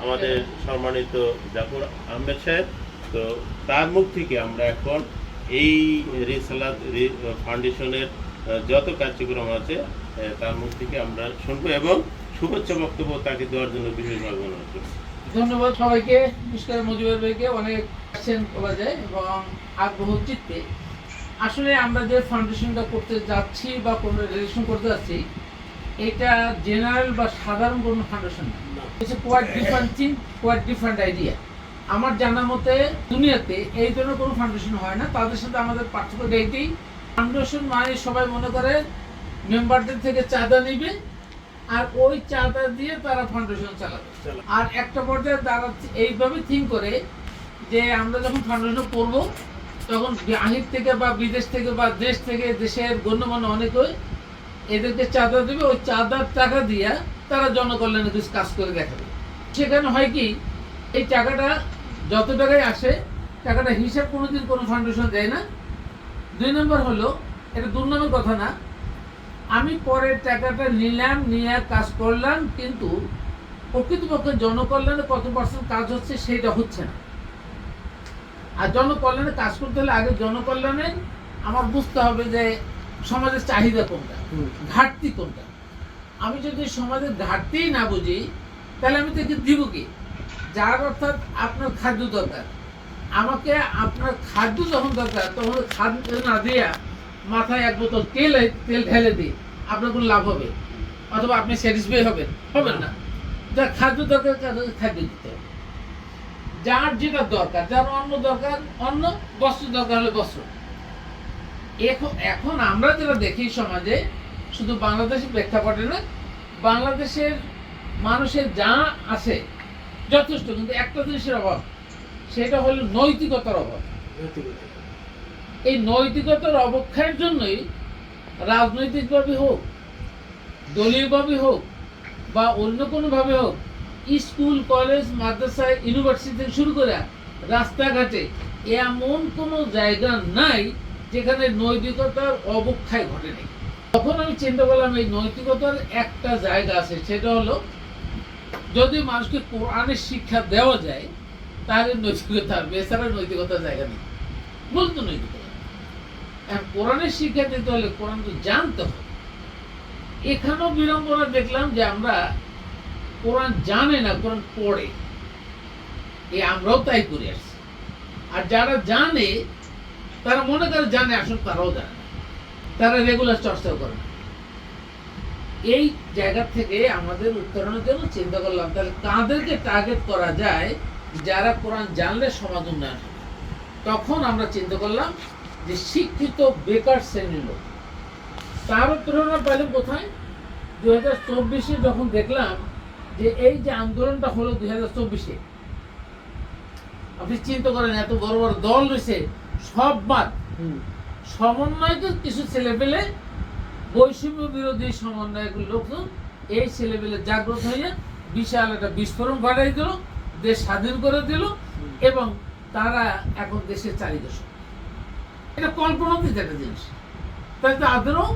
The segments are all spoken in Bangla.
আমাদের সম্মানিত জাফর আহমেদ সাহেব, তো তার মুখ থেকে আমরা এখন এই রিসালাত ফাউন্ডেশনের যত কার্যক্রম আছে তার মুখ থেকে আমরা শুনবো এবং শুভেচ্ছা বক্তব্য তাকে দেওয়ার জন্য বিশেষভাবে অনুরোধ করছি। ধন্যবাদ সবাইকে, বিশেষ করে মুজিবুর ভাইকে অনেক আসছেন বলা যায় এবং আগ্রহ চিত্তে। আসলে আমরা যে ফাউন্ডেশনটা করতে যাচ্ছি বা কোনো রেজিস্ট্রেশন করতে যাচ্ছি, এটা জেনারেল বা সাধারণ কোনো ফাউন্ডেশন না। It's quite different thing, quite different idea. আমার জানা মতে দুনিয়াতে এই ধরনের কোনো ফাউন্ডেশন হয় না। তাদের সাথে আমাদের পার্থক্য এইটাই, ফাউন্ডেশন মানে সবাই মনে করে মেম্বারদের থেকে চাঁদা নিবে আর ওই চাঁদা দিয়ে তারা ফাউন্ডেশন চালাবে। আর একটা পর্যায়ে তারা এইভাবে থিঙ্ক করে যে আমরা যখন ফাউন্ডেশন করবো তখন বাহির থেকে বা বিদেশ থেকে বা দেশ থেকে, দেশের গণ্যমান্য অনেকে এদেরকে চাঁদা দেবে, ওই চাঁদার টাকা দিয়া তারা জনকল্যাণে কিছু কাজ করে দেখাবে। সেখানে হয় কি, এই টাকাটা যত টাকায় আসে টাকাটা হিসাব কোনোদিন কোনো ফাউন্ডেশন দেয় না। 2 নম্বর হলো, এটা দুর্নামের কথা না, আমি পরে টাকাটা নিলাম, নিয়ে কাজ করলাম, কিন্তু প্রকৃতপক্ষে জনকল্যাণে কত পার্সেন্ট কাজ হচ্ছে সেটা হচ্ছে না। আর জনকল্যাণে কাজ করতে হলে আগে জনকল্যাণে আমার বুঝতে হবে যে সমাজের চাহিদা কোনটা, ঘাটতি কোনটা। আমি যদি সমাজের ঘাটতিই না বুঝি তাহলে আমি তাকে দিব কি? যার অর্থাৎ আপনার খাদ্য দরকার, আমাকে আপনার খাদ্য যখন দরকার তখন খাদ্য না দিয়া মাথায় 1 বোতল তেল ঢেলে দিই, আপনার কোনো লাভ হবে? অথবা আপনি স্যাটিসফাই হবেন না। যার খাদ্য দরকার তাদেরকে খাদ্য দিতে হবে, যার যেটা দরকার, যার অন্ন দরকার অন্ন, বস্ত্র দরকার হলে বস্ত্র। এখন আমরা যেটা দেখি সমাজে, শুধু বাংলাদেশের প্রেক্ষাপটে না, বাংলাদেশের মানুষের যা আছে যথেষ্ট, কিন্তু একটা জিনিসের অভাব, সেটা হলো নৈতিকতার অভাব। এই নৈতিকতার অবক্ষয়ের জন্যই রাজনৈতিকভাবে হোক, দলীয়ভাবে হোক বা অন্য কোনোভাবে হোক, স্কুল, কলেজ, মাদ্রাসা, ইউনিভার্সিটি থেকে শুরু করে রাস্তাঘাটে এমন কোনো জায়গা নাই যেখানে নৈতিকতার অবক্ষয় ঘটেনি। তখন আমি চিন্তা করলাম এই নৈতিকতার একটা জায়গা আছে, সেটা হলো যদি মানুষকে কোরআনের শিক্ষা দেওয়া যায় তাহলে নৈতিকতা, বেচারা নৈতিকতার জায়গা নেই, বলতো নৈতিকতা। কোরআনের শিক্ষা দিতে হলে কোরআন তো জানতে হবে। এখানেও বিড়ম্বনা দেখলাম যে আমরা কোরআন জানে না, কোরআন পড়ে, আমরাও তাই করে আসছি। আর যারা জানে তারা মনে করে জানে, আসলে তারাও জানে না, তারা রেগুলার চর্চাও করে না। এই জায়গা থেকে আমাদের উত্তরণের জন্য চিন্তা করলাম তাহলে কাদেরকে টার্গেট করা যায় যারা কোরআন জানলে সমাজ উন্নয়ন হবে। তখন আমরা চিন্তা করলাম যে শিক্ষিত বেকার শ্রেণীর লোক। তারও প্রেরণা পেলাম কোথায়? 2024-এ যখন দেখলাম যে এই যে আন্দোলনটা হলো 2024-এ, আপনি চিন্তা করেন এত বড় বড় দল রয়েছে, সব বাদ, সমন্বয়কে কিছু ছেলে পেলে, বৈষম্য বিরোধী সমন্বয়ক লোকজন এই ছেলে পেলে জাগ্রত হয়ে বিশাল একটা বিস্ফোরণ ঘটাই দিল, দেশ স্বাধীন করে দিল এবং তারা এখন দেশের চারিদিকে। এটা কল্পনাতীত একটা জিনিস, তাই তাদেরও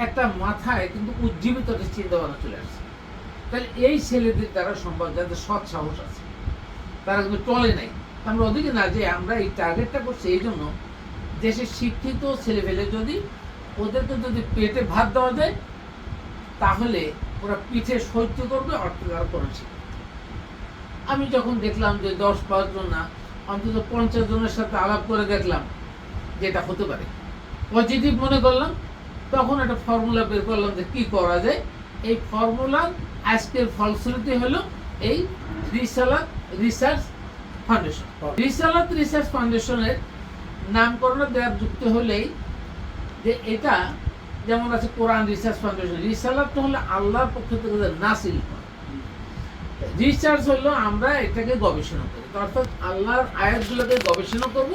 একটা মাথায় কিন্তু উজ্জীবিত একটা চিন্তা ভাবনা চলে আসছে। তাহলে এই ছেলেদের দ্বারা সম্ভব, যাদের সৎ সাহস আছে, তারা কিন্তু টলে নাই। আমরা ওদিকে না, যে আমরা এই টার্গেটটা করছি এই জন্য, দেশের শিক্ষিত ছেলেপেলে যদি ওদেরকে যদি পেটে ভাত দেওয়া যায় তাহলে ওরা পিঠে সহ্য করবে, অর্থ দ্বারা করে শিখবে। আমি যখন দেখলাম যে 10-5 জন না, অন্তত 50 জনের সাথে আলাপ করে দেখলাম যে এটা হতে পারে, পজিটিভ মনে করলাম। তখন একটা ফর্মুলা বের করলাম যে কি করা যায়। এই ফর্মুলার আজকের ফলশ্রুতি হলো এই রিসালাত রিসার্চ ফাউন্ডেশন। রিসালাত রিসার্চ ফাউন্ডেশনের নামকরণ দেওয়ার যুক্তি হলেই যে এটা যেমন আছে কোরআন রিসার্চ ফাউন্ডেশন, রিসালাত হলো আল্লাহর পক্ষ থেকে নাসিল করা, রিসার্চ হলো আমরা এটাকে গবেষণা করি, অর্থাৎ আল্লাহর আয়াতগুলোকে গবেষণা করব,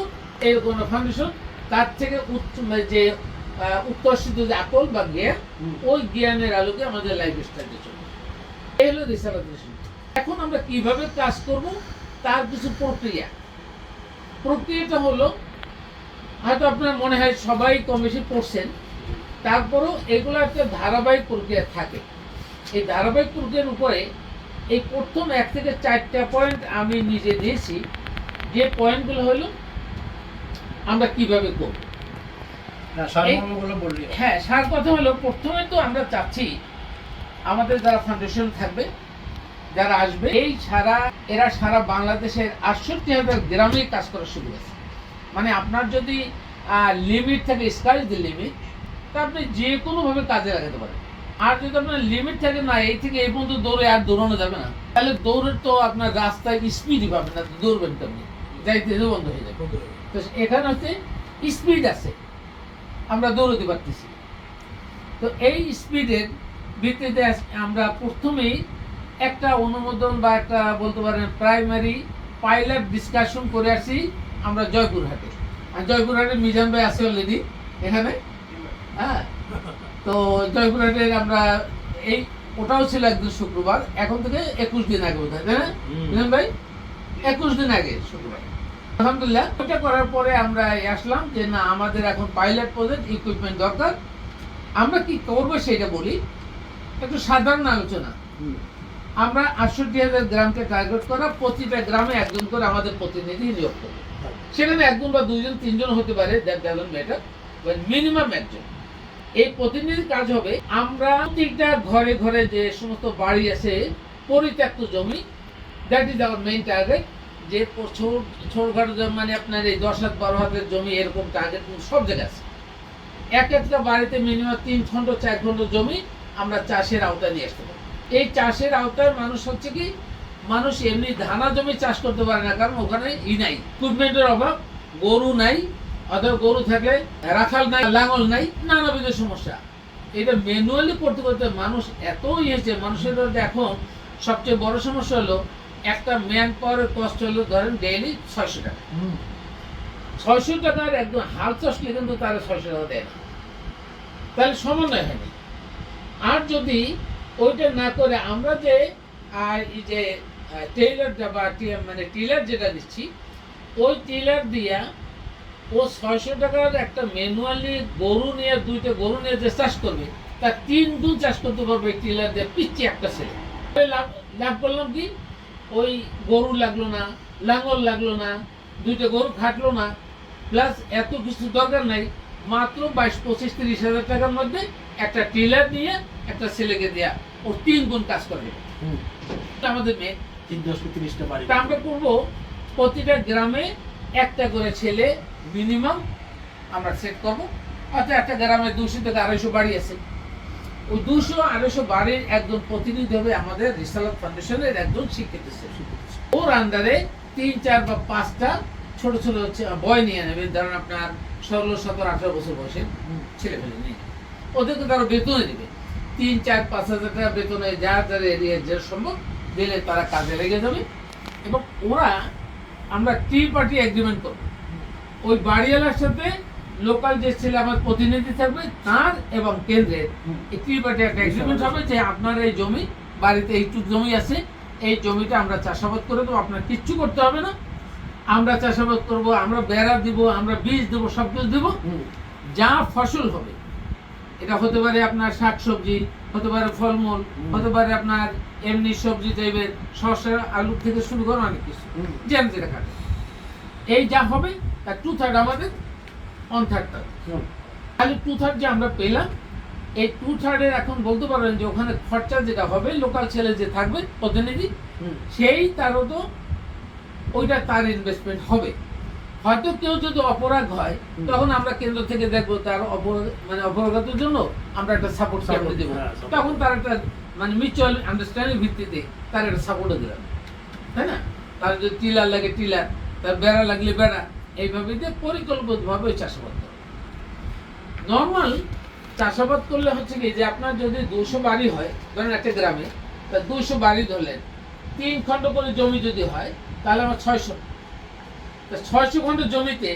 এরকম ফাউন্ডেশন। তার থেকে যে উৎকর্ষিত যে আকল বা জ্ঞান, ওই জ্ঞানের আলোকে আমাদের লাইফ স্টাইলে চলবে। এই হলো রিসালাত রিসার্চ। এখন আমরা কিভাবে কাজ করব তার কিছু প্রক্রিয়াটা হলো, হয়তো আপনার মনে হয় সবাই কম বেশি পড়ছেন, তারপরেও এগুলো একটা ধারাবাহিক প্রক্রিয়া থাকে। এই ধারাবাহিক প্রক্রিয়ার উপরে এই প্রথম 1 থেকে 4টা পয়েন্ট আমি নিজে দিয়েছি, যে পয়েন্টগুলো হলো আমরা কিভাবে করব। হ্যাঁ, সার কথা হলো প্রথমে তো আমরা চাচ্ছি আমাদের যারা ফাউন্ডেশন থাকবে, যারা আসবে, এরা সারা বাংলাদেশের 68,000 গ্রামে কাজ করা শুরু করেছে। মানে আপনার যদি লিমিট থাকে, স্কাই ইজ দ্য লিমিট, তা আপনি যে কোনোভাবে কাজে লাগাতে পারেন। আর যদি আপনার লিমিট থাকে না, এই থেকে এই পর্যন্ত দৌড়ে আর দৌড়ানো যাবে না, তাহলে দৌড়ের তো আপনার রাস্তায় স্পিডই পাবেন না, দৌড়বেন কেমনি, যাইতে বন্ধ হয়ে যাবে। তো এখানে হচ্ছে স্পিড আছে, আমরা দৌড়তে পারতেছি। তো এই স্পিডের ভিত্তিতে আমরা প্রথমেই একটা অনুমোদন বা একটা বলতে পারেন প্রাইমারি পাইলট ডিসকাশন করে আসি আমরা জয়পুরহাটে। আর জয়পুরহাটে মিজান ভাই আছে অলরেডি এখানে। হ্যাঁ, তো জয়পুরহাটের আমরা এই ওটাও ছিল একদিন শুক্রবার, এখন থেকে 21 দিন আগে বোধ হয়, তাই না মিজান ভাই? 21 দিন আগে শুক্রবার। আলহামদুলিল্লাহ ওটা করার পরে আমরা আসলাম যে না, আমাদের এখন পাইলট প্রজেক্ট ইকুইপমেন্ট দরকার। আমরা কি করবো সেটা বলি, একটু সাধারণ আলোচনা। আমরা 68,000 গ্রামকে টার্গেট করা, প্রতিটা গ্রামে একজন করে আমাদের প্রতিনিধি নিয়োগ করবো। সেখানে একজন বা দুইজন তিনজন হতে পারে, that doesn't matter, but minimum একজন। এই প্রতিনিধির কাজ হবে আমরা প্রত্যেকটা ঘরে ঘরে যে সমস্ত বাড়ি আছে, পরিত্যক্ত জমি, that is our main target. যে ছোটখাটো জমি, মানে আপনার এই 10 হাত 12 হাতের জমি, এরকম টার্গেট সব জায়গায় আছে। একটা বাড়িতে মিনিমাম 3 খণ্ড 4 খণ্ড জমি আমরা চাষের আওতায় নিয়ে আসতে পারি। এই চাষের আওতায় মানুষ হচ্ছে কি, মানুষ এমনি ধানা জমি চাষ করতে পারে না, কারণ ওখানে নাই, ইকুইপমেন্টের অভাব, গরু নাই, অথবা গরু থাকলে রাখাল নাই, লাঙল নাই, নানাবিধ সমস্যা। এটা ম্যানুয়ালি করতে করতে মানুষ এত হয়েছে, মানুষের এখন সবচেয়ে বড় সমস্যা হলো একটা ম্যান পাওয়ারের কস্ট হলো ধরেন ডেইলি 600 টাকা। 600 টাকার একদম হাল চাষলে কিন্তু তারা 600 টাকা দেয় না, তাহলে সমন্বয় হয়নি। আর যদি ওইটা না করে আমরা যে টেইলারটা বা মানে টিলার যেটা দিচ্ছি, ওই টিলার দিয়া ও 600 টাকার একটা ম্যানুয়ালি গরু নিয়ে, 2টা গরু নিয়ে যে চাষ করবে, তার 3 গুণ চাষ করতে পারবে টিলার দিয়ে পিচ্ছি একটা ছেলে। লাভ করলাম কি, ওই গরু লাগলো না, লাঙ্গল লাগলো না, 2টা গরু খাটলো না, প্লাস এত কিছু দরকার নাই, মাত্র 22-25-30 হাজার টাকার মধ্যে একটা টিলার নিয়ে একটা ছেলেকে দেয়া ও 3 গুণ কাজ করবে। আমাদের মেয়ে 30টা বাড়ি আমরা করবো প্রতিটা গ্রামে একটা করে ছেলে মিনিমাম আমরা সেট করবো। অর্থাৎ একটা গ্রামে 200 থেকে 250 বাড়ি আছে, ওই 200-250 বাড়ির একজন প্রতিনিধি হবে আমাদের রিসালাত ফাউন্ডেশনের একজন শিক্ষিত ছেলে। ওর আন্ডারে 3, 4 বা 5টা ছোট ছোট বয় নিয়ে নেবে, ধরেন আপনার 16, 17, 18 বছর বয়সের ছেলে ফেলে নিয়ে ওদেরকে তারা বেতনে দেবে, 3, 4, 5 হাজার টাকা বেতনে যার এরিয়া যে সম্ভব দিলে তারা কাজে লেগে যাবে। এবং ওরা আমরা পার্টি এগ্রিমেন্ট করবো, ওই বাড়িওয়ালার সাথে লোকাল যে ছেলে আমার প্রতিনিধি থাকবে তার এবং কেন্দ্রের এই পার্টি একটা এগ্রিমেন্ট হবে যে আপনার এই জমি, বাড়িতে এইটুকু জমি আছে, এই জমিটা আমরা চাষাবাদ করে দেবো, আপনার কিচ্ছু করতে হবে না, আমরা চাষাবাদ করবো, আমরা বেড়া দিব, আমরা বীজ দেবো, সব কিছু দেবো। যা ফসল হবে, এটা হতে পারে আপনার শাকসবজি, হতে পারে ফলমূল, হতে পারে আপনার এমনি সবজি টাইপের, শসা, আলু থেকে শুরু করে অনেক কিছু, যেন যেটা খাবে, এই যা হবে তার 2/3 আমাদের, 1/3 তাহলে 2/3 যে আমরা পেলাম, এই 2/3 এখন বলতে পারেন যে ওখানে খরচা যেটা হবে, লোকাল ছেলে যে থাকবে প্রতিনিধি, সেই তারও তো ওইটা তার ইনভেস্টমেন্ট হবে। হয়তো কেউ যদি অপরাধ হয়, তখন আমরা কেন্দ্র থেকে দেখবো তার অপরাধের জন্য আমরা একটা সাপোর্ট দেবো, তখন তার একটা মানে মিউচুয়াল আন্ডারস্ট্যান্ডিং ভিত্তিতে তার একটা সাপোর্টও দিলাম, তাই না? তার যদি টিলার লাগে টিলার, তার বেড়া লাগলে বেড়া, এইভাবে দিয়ে পরিকল্পিতভাবে চাষাবাদ করে। নর্মাল চাষাবাদ করলে হচ্ছে কি যে আপনার যদি 200 বাড়ি হয় ধরেন একটা গ্রামে, তা 200 বাড়ি ধরলেন, 3 খণ্ড করে জমি যদি হয়, তাহলে আমার 600 খণ্ড জমিতে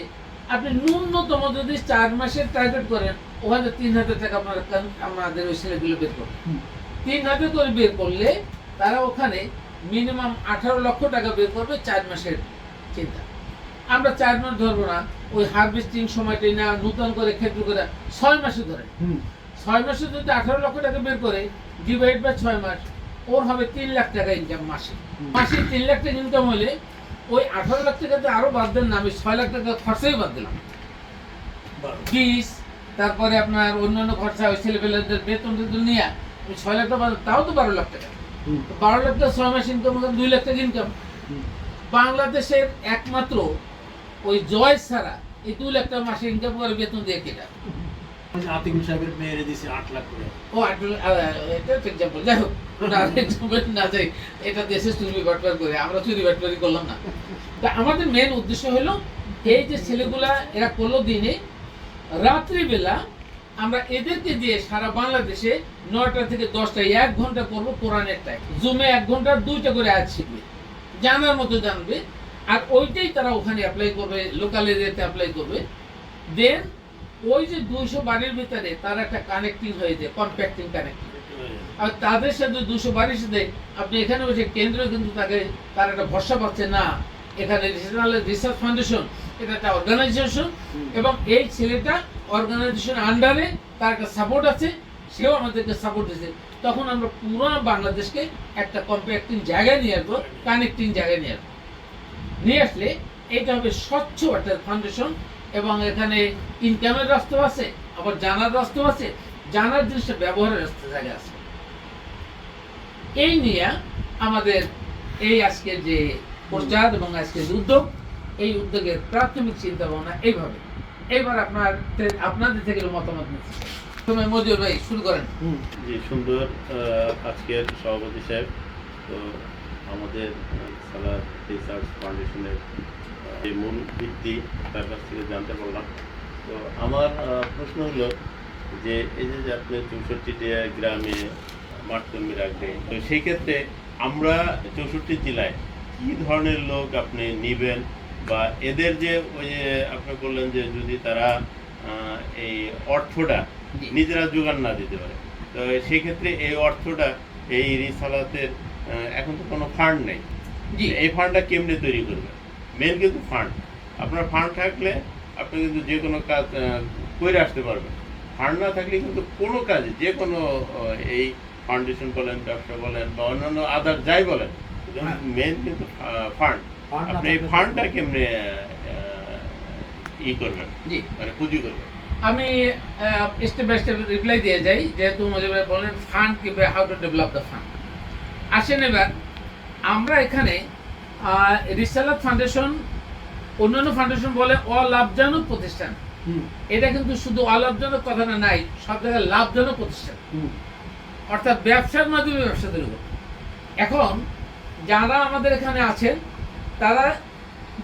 আপনি ন্যূনতম যদি 4 মাসের টার্গেট করেন, ওখানে 3,000 টাকা আমাদের ওই ছেলেগুলো বের করবে। 3,000 করে বের করলে তারা ওখানে মিনিমাম 18 লক্ষ টাকা বের করবে 4 মাসের চিন্তা। আমরা 4 মাস ধরবো না, ওই হারভেস্টিং সময়টাই না, নতুন করে ক্ষেত্র করে 6 মাসে ধরে, 6 মাসে যদি 18 লক্ষ টাকা বের করে ডিভাইড বাই 6 মাস, ওর হবে 3 লাখ টাকা ইনকাম মাসে। মাসে 3 লাখ টাকা ইনকাম হলে ওই 18 লাখ টাকাতে আরো বাদ দেন না, আমি 6 লাখ টাকা খরচাই বাদ দিলাম, ফিস, তারপরে আপনার অন্যান্য খরচা, ওই ছেলেপেলেদের বেতন টেতন নিয়ে আমি 6 লাখ টাকা, তাও তো 12 লাখ টাকা। 12 লাখ টাকা 6 মাস ইনকাম, 2 লাখ টাকা ইনকাম। বাংলাদেশের একমাত্র ওই জয় ছাড়া এই 2 লাখ টাকা মাসে ইনকাম করে বেতন দিয়ে কেটা। আতিকুল সাহেবের মেয়েরে দিছে 8 লাখ করে। ও এটা এক্সাম্পল, যাই হোক এক্সাম্পল না যাই, এটা দেশে চুরি বাটপার করে, আমরা চুরি বাটপারি করলাম না। তা আমাদের মেন উদ্দেশ্য হলো এই যে ছেলেগুলা এরা করলো দিনে, রাত্রিবেলা আমরা এদেরকে দিয়ে সারা বাংলাদেশে 9টা থেকে 10টা 1 ঘন্টা করবো কোরআনের টাইম। জুমে 1 ঘন্টা 2টা করে আয়াত শিখবে, জানার মতো জানবে, আর ওইটাই তারা ওখানে অ্যাপ্লাই করবে, লোকাল এরিয়াতে অ্যাপ্লাই করবে। দেন ওই যে 200 বাড়ির ভিতরে তারা একটা কানেক্টিং হয়ে যায়, কম্প্যাক্টিং কানেক্টিং। আর তাদের সাথে 200 বাড়ির সাথে আপনি এখানে বসে কেন্দ্র কিন্তু তার একটা ভরসা পাচ্ছে না, এখানে ন্যাশনাল রিসার্চ ফাউন্ডেশন এটা একটা অর্গানাইজেশন, এবং এই ছেলেটা অর্গানাইজেশন আন্ডারে তার একটা সাপোর্ট আছে, সেও আমাদেরকে সাপোর্ট দিচ্ছে। তখন আমরা পুরো বাংলাদেশকে একটা কম্প্যাক্টিং জায়গায় নিয়ে আসবো, কানেক্টিং জায়গায় নিয়ে আসবো। নিয়ে আসলে এইটা হবে স্বচ্ছ একটা ফাউন্ডেশন, এবং এখানে ইনকামের রাস্তা আছে, আবার জানার রাস্তা আছে, জানার জিনিসটা ব্যবহারের রাস্তা জায়গা আছে। এই নিয়ে আমাদের এই আজকের যে প্রচার এবং আজকের যে উদ্যোগ, এই উদ্যোগের প্রাথমিক চিন্তা ভাবনা এইভাবে। এইবার আপনাদের থেকে মতামত নিচ্ছি। তুমি মজিউর ভাই শুরু করেন। জি, সুন্দর আজকের সভাপতি সাহেব। তো আমাদের সালাদ রিসার্চ ফাউন্ডেশনের যে মূল ভিত্তি তার কাছ থেকে জানতে পারলাম। তো আমার প্রশ্ন হলো যে এই যে আপনি 64টা গ্রামে মাঠকর্মী রাখবেন, তো সেই ক্ষেত্রে আমরা 64 জেলায় কী ধরনের লোক আপনি নেবেন, বা এদের যে ওই যে আপনি বললেন যে যদি তারা এই অর্থটা নিজেরা জোগাড় না দিতে পারে, তো সেই ক্ষেত্রে এই অর্থটা এই রিসালাতের এখন তো কোনো ফান্ড নেই, এই ফান্ডটা কেমনে তৈরি করবে? মেন কিন্তু ফান্ড, আপনার ফান্ড থাকলে আপনি কিন্তু যে কোনো কাজ করে আসতে পারবেন। ফান্ড না থাকলে কিন্তু কোনো কাজে, যে কোনো এই ফাউন্ডেশন বলেন, ব্যবসা বলেন, বা অন্যান্য আদার যাই বলেন, মেন কিন্তু ফান্ড। আপনি এই ফান্ডটা কেমনে ই করবেন, মানে পুঁজি করবেন? আমি স্টেপ বাই স্টেপ রিপ্লাই দিয়ে যাই, যেহেতু মজিব ভাই বলেন ফান্ড কিভাবে, how to develop the fund. আসেন এবার আমরা এখানে রিসালাত ফাউন্ডেশন, অন্যান্য ফাউন্ডেশন বলে অলাভজনক প্রতিষ্ঠান। এটা কিন্তু শুধু অলাভজনক কথাটা নাই, সব জায়গায় লাভজনক প্রতিষ্ঠান, অর্থাৎ ব্যবসার মাধ্যমে ব্যবসা তৈরি করবে। এখন যারা আমাদের এখানে আছেন তারা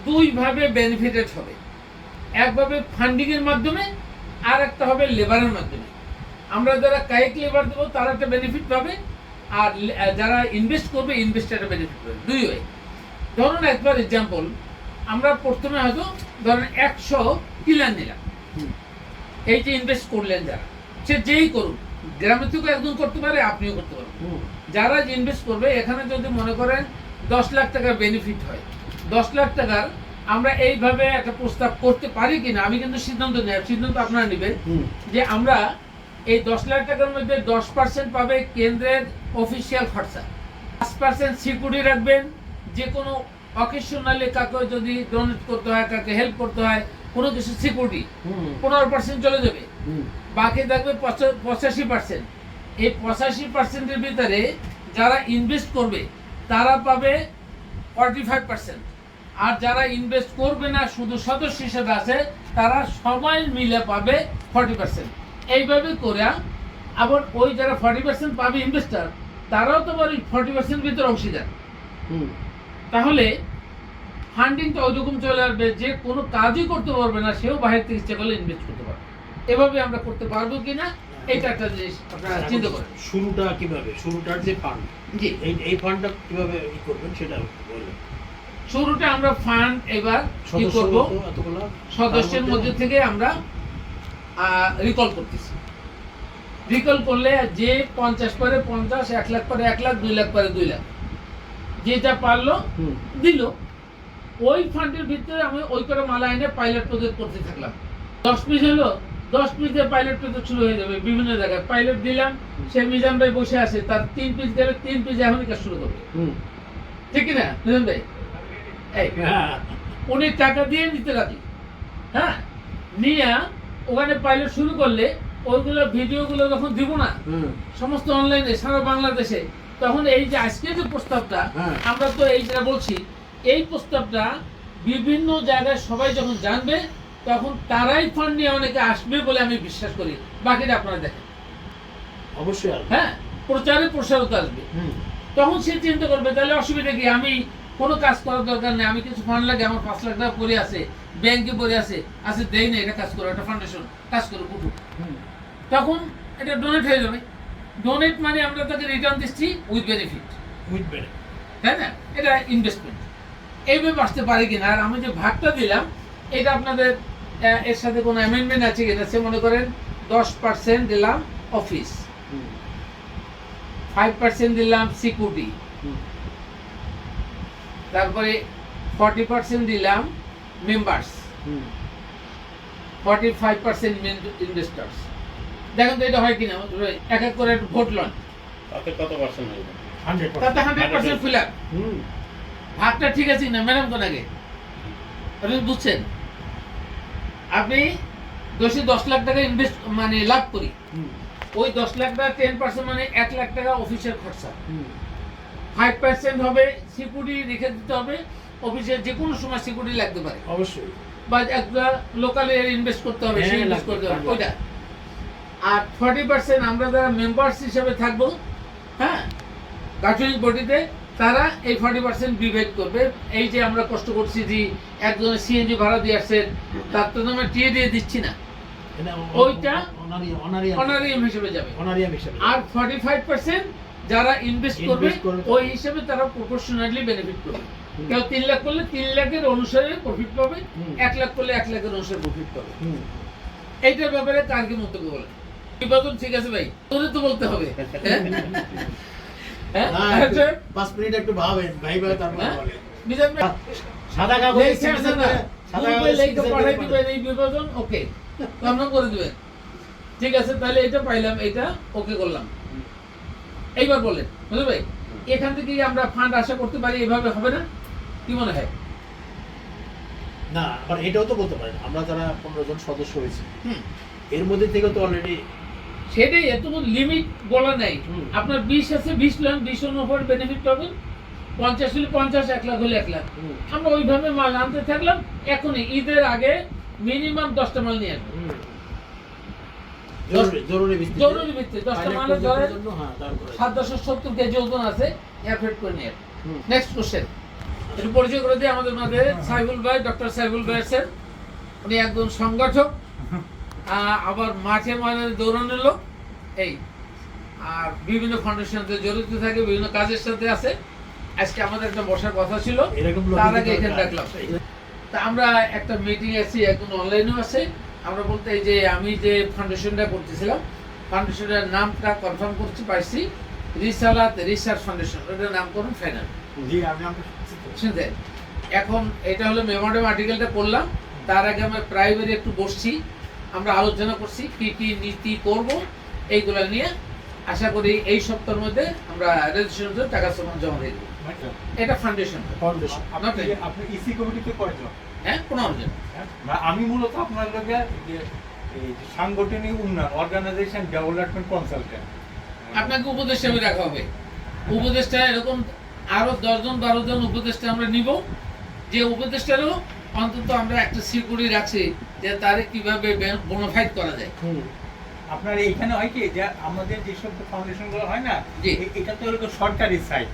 দুইভাবে বেনিফিটেড হবে, একভাবে ফান্ডিং এর মাধ্যমে, আর একটা হবে লেবারের মাধ্যমে। আমরা যারা কায়িক লেবার দেবো তারা একটা বেনিফিট পাবে, আর যারা ইনভেস্ট করবে ইনভেস্টার একটা বেনিফিট পাবে, দুই ওয়ে। ধরুন একবার এক্সাম্পল, আমরা প্রথমে হয়তো ধরেন 100 কিলার নিলাম, এই যে ইনভেস্ট করলেন যারা, সে যেই করুন, গ্রামের থেকেও একজন করতে পারে, আপনিও করতে পারেন। যারা ইনভেস্ট করবে এখানে যদি মনে করেন 10 লাখ টাকার বেনিফিট হয়, 10 লাখ টাকার আমরা এইভাবে একটা প্রস্তাব করতে পারি কিনা, আমি কিন্তু সিদ্ধান্ত নেই, সিদ্ধান্ত আপনারা নেবেন যে আমরা এই 10 লাখ টাকার মধ্যে 10% পাবে কেন্দ্রের অফিসিয়াল খরচা, 5% সিকিউরিটি রাখবেন, যে কোনো অকেশনালি কাকে যদি ডোনেট করতে হয়, কাকে হেল্প করতে হয়, কোনো কিছু সিকিউরিটি 15% চলে যাবে, বাকি থাকবে 85%। এই 85%-এর ভিতরে যারা ইনভেস্ট করবে তারা পাবে 45%, আর যারা ইনভেস্ট করবে না শুধু সদস্য হিসেবে আছে তারা সবাই মিলে পাবে 40%। এইভাবে করে আবার ওই যারা 40% পাবে ইনভেস্টার, তারাও তো আবার 40% ভিতরে অংশীদার। তাহলে ফান্ডিংটা ওইরকম চলে আসবে যে কোনো কাজই করতে পারবে না, সেও বাইরে থেকে ইচ্ছা করলে ইনভেস্ট করতে পারবে। এভাবে আমরা করতে পারবো কিনা, এটা একটা জিনিস আপনারা চিন্তা করেন। শুরুটা কিভাবে, শুরুটার যে ফান্ড, জি এই ফান্ডটা কিভাবে ই করবেন সেটা বলবেন। শুরুটা আমরা ফান্ড এবার কি করব, সদস্যের মধ্যে থেকে আমরা রিকল করতেছি। রিকল করলে যে 50 পারে 50, 1 লাখ পারে 1 লাখ, 2 লাখ পারে 2 লাখ, যেটা পারলো দিল। ওই ফান্ডের ভিতরে আমি ওই করে মালা এনে পাইলট প্রজেক্ট করতে থাকলাম। 10 পিস হলো 10 পিস দিয়ে পাইলট পেতে শুরু হয়ে যাবে বিভিন্ন জায়গায়। পাইলট দিলাম, সে মিজান ভাই বসে আছে, তার 3 পিস গেলে 3 পিস এখনই কাজ শুরু করবে। ঠিক কি না মিজান ভাই? এই হ্যাঁ উনি টাকা দিয়ে নিতে রাজি, হ্যাঁ, নিয়ে ওখানে পাইলট শুরু করলে ওইগুলো ভিডিওগুলো যখন দিব না সমস্ত অনলাইনে সারা বাংলাদেশে, তখন এই যে আজকে যে প্রস্তাবটা হ্যাঁ। আমরা তো এই যেটা বলছি, এই প্রস্তাবটা বিভিন্ন জায়গায় সবাই যখন জানবে তখন তারাই ফান্ড নিয়ে অনেকে আসবে বলে আমি বিশ্বাস করি। বাকিটা আপনারা দেখেন, অবশ্যই আসবে। হ্যাঁ, প্রচারে প্রসারতা আসবে। তখন সে চিন্তা করবে তাহলে অসুবিধা কি, আমি কোনো কাজ করার দরকার নেই, আমি কিছু ফান্ড লাগে, আমার 5 লাখ টাকা পড়ে আছে ব্যাংকে পড়ে আছে দেই না, এটা কাজ করো, একটা ফাউন্ডেশন কাজ করো উঠুক, তখন এটা ডোনেট হয়ে যাবে। ডোনেট মানে আমরা তাকে রিটার্ন দিচ্ছি উইথ বেনিফিট, তাই না? এটা ইনভেস্টমেন্ট। এইভাবে আসতে পারে কিনা। আর আমি যে ভাগটা দিলাম এটা আপনাদের এর সাথে কোনো অ্যামেন্ডমেন্ট আছে কিনা, সে মনে করেন 10% দিলাম অফিস, 5% দিলাম সিকিউরিটি, তারপরে 40% দিলাম মেম্বার্স, 45% ইনভেস্টার্স। দেখেন তো এটা হয় কিনা, এক এক করে ভোট লন, তাতে কত পার্সেন্ট হবে? 100%। তাতে 100% ফিল আপ। ভাগটা ঠিক আছে না ম্যাডাম? কোন আগে আপনি বুঝছেন, আপনি 10 লাখ টাকা ইনভেস্ট মানে লাভ করি, ওই 10 লাখ টাকা 10% মানে 1 লাখ টাকা অফিসের খরচা, 5% হবে সিকিউরিটি রেখে দিতে হবে, অফিসের যে কোনো সময় সিকিউরিটি লাগতে পারে, অবশ্যই। বা একটা লোকালে ইনভেস্ট করতে হবে, হ্যাঁ, সেই ইনভেস্ট লাগবে, করতে হবে লাগবে। ওইটা। আর 40% আমরা যারা মেম্বার্স হিসেবে থাকবো, হ্যাঁ, গাঠনিক বডিতে, তারা এই 40% ডিভাইড করবে। এই যে আমরা কষ্ট করছি যে একজনের সিএনজি ভাড়া দিয়ে আসছে, তার তো আমরা টিএ দিয়ে দিচ্ছি না, ওইটা অনারিয়াম হিসেবে যাবে। আর 45% যারা ইনভেস্ট করবে Invest করবে। ওই হিসেবে তারা প্রপোর্শনালি বেনিফিট করবে। কেউ 3 লাখ করলে 3 লাখের অনুসারে প্রফিট পাবে, 1 লাখ করলে 1 লাখের অনুসারে প্রফিট পাবে। এইটার ব্যাপারে কার কি মন্তব্য বলেন? বিভাজন ঠিক আছে ভাই, তোদের তো বলতে হবে, হ্যাঁ? হ্যাঁ? আচ্ছা, 5 মিনিট একটু ভাবেন, ভাইবা তারপর হ্যাঁ? বলেন। মিজান ভাই, সাদা কাগজে লেখছে আছে না? গ্রুপে লেখা পাঠাই দিবেন এই বিভাজন, ওকে, তো আমরা করে দিবেন। ঠিক আছে, তাহলে এটা পাইলাম, এটা ওকে করলাম। এইবার বলেন বুঝলি ভাই, এখান থেকে কি আমরা ফান্ড আশা করতে পারি? এভাবে হবে না, কি মনে হয়? না, আবার এটাও তো বলতে পারেন, আমরা যারা 15 জন সদস্য হয়েছি, হুম, এর মধ্যে থেকে তো অলরেডি সেটাই, এত লিমিট বলা নাই। হুম। আপনার 20 আছে, 20 লাখ, 20 এর উপর বেনিফিট পাবেন, 50 হলে 50, 1 লাখ হলে 1 লাখ। আমরা ওইভাবে মাল আনতে থাকলাম। এখনই ঈদের আগে মিনিমাম 10টা মাল নিয়ে আসবো, জরুরি ভিত্তিতে জরুরি ভিত্তিতে 10টা pilot মালের project এর ধরেন জন্য, হ্যাঁ, তারপরে 770 কেজি ওজন আছে, এফেক্ট করে নিয়ে। হুম। নেক্সট কোশ্চেন, একটু পরিচয় করে দিই আমাদের মাঝে সাইবুল ভাই, ডক্টর সাইবুল ভাই আছেন। উনি একজন সংগঠক, আবার মাঠে ময়দানে দৌড়ানোর লোক, এই আর বিভিন্ন ফাউন্ডেশনের সাথে জড়িত থাকে, বিভিন্ন কাজের সাথে আছে। আজকে আমাদের একটা বসার কথা ছিল, এরকম লোক তার কিন্তু আগে এখানে দরকার। ডাকলাম। তা আমরা একটা মিটিং আছি, এখন অনলাইনেও আছে। আমরা বলতে এই যে আমি যে ফাউন্ডেশনটা করতেছিলাম, ফাউন্ডেশনের নামটা কনফার্ম করতে পারছি, রিসালাত রিসার্চ ফাউন্ডেশন, ওটার নামকরণ ফাইনাল। জি, আমি শুনছেন? এখন এটা হলো মেমোরিয়াম আর্টিকেলটা করলাম, তার আগে আমরা প্রাইভেট একটু বসছি, আমরা আলোচনা করছি কি কি নীতি করব, এইগুলো নিয়ে আশা করি এই সপ্তাহের মধ্যে আমরা রেজিস্ট্রেশন করে টাকা জমা দিয়ে দেবো। এটা ফাউন্ডেশন, ফাউন্ডেশন। আপনি ইসি কমিটিতে কয়জন? হ্যাঁ, 15 জন। আমি মূলত আপনার লগে এই যে সাংগঠনিক উন্নয়ন, অর্গানাইজেশন ডেভেলপমেন্ট কনসালটেন্ট। আপনাকে উপদেষ্টা আমি রাখা হবে। উপদেষ্টা এরকম আরো 10 জন 12 জন উপদেষ্টা আমরা নিব, যে উপদেষ্টারও অন্তত আমরা একটা সিকিউরিটি রাখছি যে তারে কিভাবে বোনাফাইড করা যায়। আপনার এইখানে হয় কি যে আমাদের যেসব ফাউন্ডেশন গুলো হয় না, জি। এটা তো হলো সরকারি সাইট,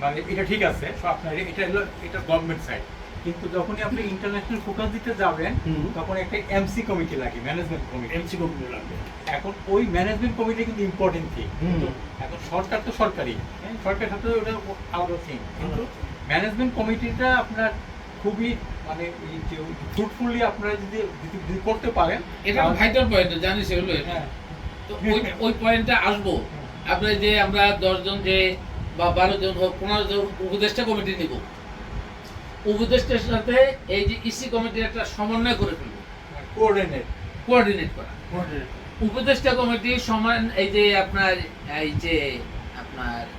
মানে এটা ঠিক আছে, আপনার এটা হলো এটা গভর্নমেন্ট সাইট, কিন্তু যখনই আপনি ইন্টারন্যাশনাল ফোকাস দিতে যাবেন তখন একটা এমসি কমিটি লাগে, ম্যানেজমেন্ট কমিটি। এমসি কমিটি লাগবে। এখন ওই ম্যানেজমেন্ট কমিটি কিন্তু ইম্পর্টেন্ট থিং। এখন সরকার তো সরকারি, সরকারের সাথে ওটা আলাদা থিং, কিন্তু ম্যানেজমেন্ট কমিটিটা আপনার খুবই মানে ফ্রুটফুলি আপনারা যদি করতে পারেন, এটা ভাইটাল পয়েন্ট, জানিস হলো এটা। হ্যাঁ, তো ওই পয়েন্টটা আসবো। আপনি যে আমরা 10 জন যে বা 12 জন হোক, 15 জন উপদেষ্টা কমিটি নিব, উপদেষ্টার সাথে এই যে ইসি কমিটির একটা সমন্বয় করে ফেলবো। কোঅর্ডিনেট করা। উপদেষ্টা কমিটি সমান এই যে আপনার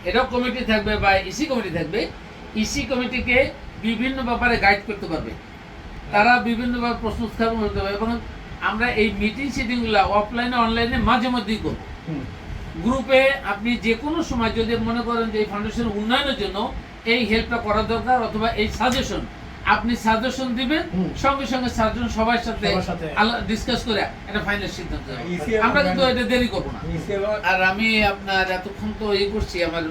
এডক কমিটি থাকবে বা ইসি কমিটি থাকবে, ইসি কমিটিকে বিভিন্ন ব্যাপারে গাইড করতে পারবে, তারা বিভিন্নভাবে প্রশ্ন উত্থাপন করতে পারবে এবং আমরা এই সিটিংগুলো অফলাইনে অনলাইনে মাঝে মধ্যেই করব। গ্রুপে আপনি যে কোনো সময় যদি মনে করেন যে এই ফাউন্ডেশনের উন্নয়নের জন্য এই হেল্পটা করা দরকার অথবা এই সাজেশন, আপনি সাজেশন দিবেন, সঙ্গে সঙ্গে সাজেশন সবার সাথে ডিসকাস করে একটা ফাইনাল সিদ্ধান্ত নেব। আমরা কিন্তু এটা দেরি করবো না। আর আমি আপনার এতক্ষণ তো করছি আমার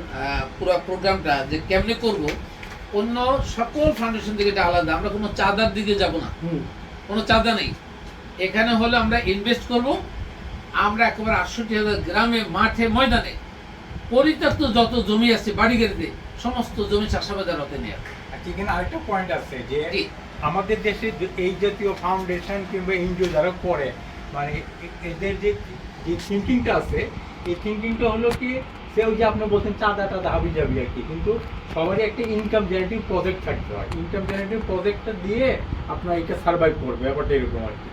পুরো প্রোগ্রামটা যে কেমনে করব, অন্য সকল ফাউন্ডেশন থেকে এটা আলাদা। আমরা কোনো চাঁদার দিকে যাব না, কোনো চাঁদা নেই। এখানে হলে আমরা ইনভেস্ট করব। আমরা একেবারে ৬৮,০০০ গ্রামে, মাঠে, ময়দানে পরিত্যক্ত যত জমি আছে বাড়িগাড়িতে সমস্ত জমি চাষাবাদের হতে নিয়ে। আচ্ছা, এখানে আরেকটা পয়েন্ট আছে যে আমাদের দেশে এই জাতীয় ফাউন্ডেশন কিংবা এনজিও যারা করে, মানে এদের যে থিঙ্কিংটা আছে, এই থিঙ্কিংটা হলো কি, সেও যে আপনি বলছেন চাঁদা টাদা হাবি যাবি আর কি, কিন্তু সবারই একটা ইনকাম জেনারেটিং প্রজেক্ট থাকতে হয়। ইনকাম জেনারেটিং প্রজেক্টটা দিয়ে আপনার এটা সার্ভাইভ করবে, ব্যাপারটা এরকম আর কি।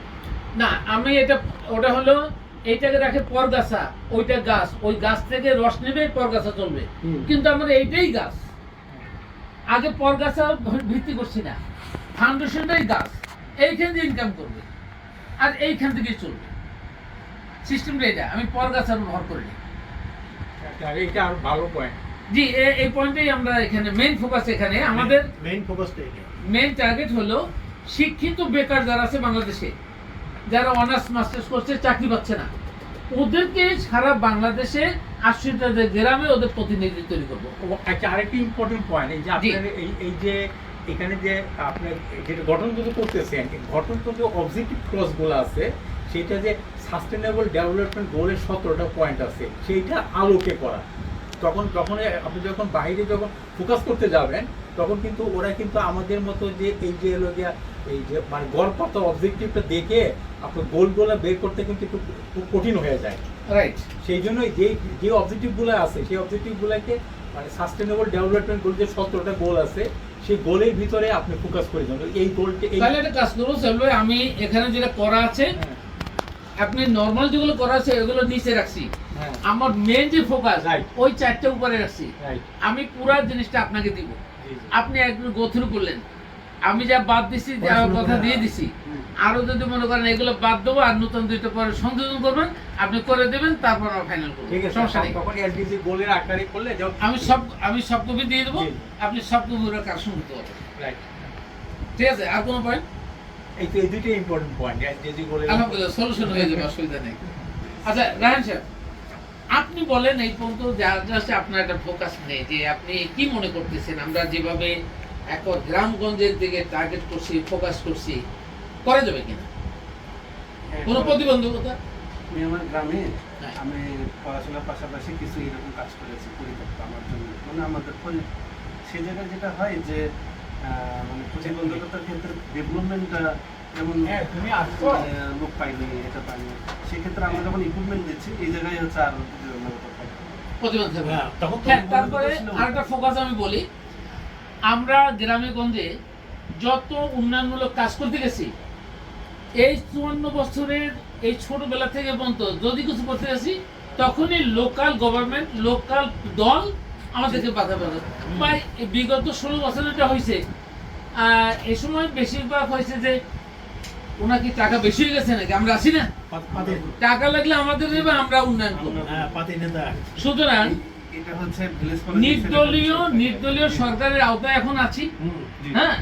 না, আমি ওটা হলো এইটাকে রাখে পরগাছা, ওইটা গাছ, ওই গাছ থেকে রস নেবে, পরগাছা চলবে। কিন্তু আমরা এইটাই গাছ, আগে পরগাছা ভিত্তি করছি না, ফাউন্ডেশনটাই গাছ, এইখান থেকে ইনকাম করবে আর এইখান থেকেই চলবে সিস্টেমটা। এটা আমি পরগাছার ব্যবহার করিনি। এটা আর ভালো পয়েন্ট। জি, এই পয়েন্টেই আমরা এখানে মেইন ফোকাস। এখানে আমাদের মেইন টার্গেট হলো শিক্ষিত বেকার যারা আছে বাংলাদেশে, যারা অনার্স মাস্টার্স করছে, চাকরি পাচ্ছে না, ওদেরকে সারা বাংলাদেশে ৮০টা গ্রামে ওদের প্রতিনিধি তৈরি করবো। আচ্ছা, আরেকটি ইম্পর্টেন্ট পয়েন্ট, এই যে আপনার এই যে এখানে যে আপনার যেটা গঠনতন্ত্র করতেছেন, গঠনতন্ত্র অবজেক্টিভ ক্লজগুলো আছে, সেটা যে সাস্টেনেবল ডেভেলপমেন্ট গোলের ১৭টা পয়েন্ট আছে, সেইটা আলোকে করা। যখন আপনি যখন বাইরে যখন ফোকাস করতে যাবেন, তখন কিন্তু ওরা কিন্তু আমাদের মতো যে এই যে এই যে মানে গড়পাতা অবজেক্টিভটা দেখে আপনার গোলগুলো বের করতে কিন্তু একটু কঠিন হয়ে যায়। রাইট, সেই জন্য যে অবজেক্টিভগুলো আছে, সেই অবজেক্টিভগুলোকে মানে সাস্টেনেবল ডেভেলপমেন্ট গোল যে ১৭টা গোল আছে, সেই গোলের ভিতরে আপনি ফোকাস করে যান। এই গোলটা তাহলে একটা কাজ করবো, আমি এখানে যেটা করা আছে, আপনি নরমাল যেগুলো করা আছে এগুলো নিচে রাখছি, আমার মেইন যে ফোকাস ওই ৪টা উপরে রাখছি। আমি পুরো জিনিসটা আপনাকে দিব, আপনি একটু গো থ্রু করলেন, আমি যা বাদ দিছি কথা দিয়ে দিছি। আরো যদি মনে করেন এগুলো বাদ দেবো আর নতুন দুইটা পরে সংযোজন করবেন, আপনি করে দেবেন, তারপর আমরা ফাইনাল করবো। সমস্যা নেই। আমি সব কপি দিয়ে দেবো, আপনি সব কপির কাজ শুরু করতে পারবেন। ঠিক আছে, আর কোনো পয়েন্ট? এই দুইটাই ইম্পর্টেন্ট পয়েন্ট, আলহামদুলিল্লাহ সলিউশন হয়ে যাবে, অসুবিধা নেই। আচ্ছা রায়হান সাহেব, আপনি বলেন এই পর্যন্ত জাস্ট আপনার একটা ফোকাস নেই যে আপনি কি মনে করতেছেন আমরা যেভাবে এখন গ্রামগঞ্জের দিকে টার্গেট করছি, ফোকাস করছি, করা যাবে কিনা? কোনো প্রতিবন্ধকতা? আমি আমার গ্রামে আমি পড়াশোনার পাশাপাশি কিছু এরকম কাজ করেছি পরিত্যক্ত আমার জন্য, মানে আমাদের সে জায়গায় যেটা হয় যে মানে প্রতিবন্ধকতার ক্ষেত্রে ডেভেলপমেন্টটা যেমন লোক পাইনি, এটা পাইনি, সেক্ষেত্রে আমরা যখন ইকুইপমেন্ট দিচ্ছি এই জায়গায় হচ্ছে আর প্রতিবন্ধক। তারপরে আরেকটা ফোকাস আমি বলি, আমরা গ্রামে গঞ্জে যত উন্নয়নমূলক কাজ করতে গেছি এই ৫৪ বছরের এই ছোটবেলা থেকে পর্যন্ত যদি কিছু করতে গেছি, তখনই লোকাল গভর্নমেন্ট, লোকাল দল আমাদেরকে বাধা বাধা পাই। বিগত ১৬ বছর এটা হয়েছে, এই সময় বেশিরভাগ হয়েছে যে ওনার কি টাকা বেশি হয়ে গেছে নাকি, আমরা আসি না, টাকা লাগলে আমাদের দেবে, আমরা উন্নয়ন করবো। সুতরাং নির্দলীয় সরকারের আওতায় এখন আছি, হ্যাঁ,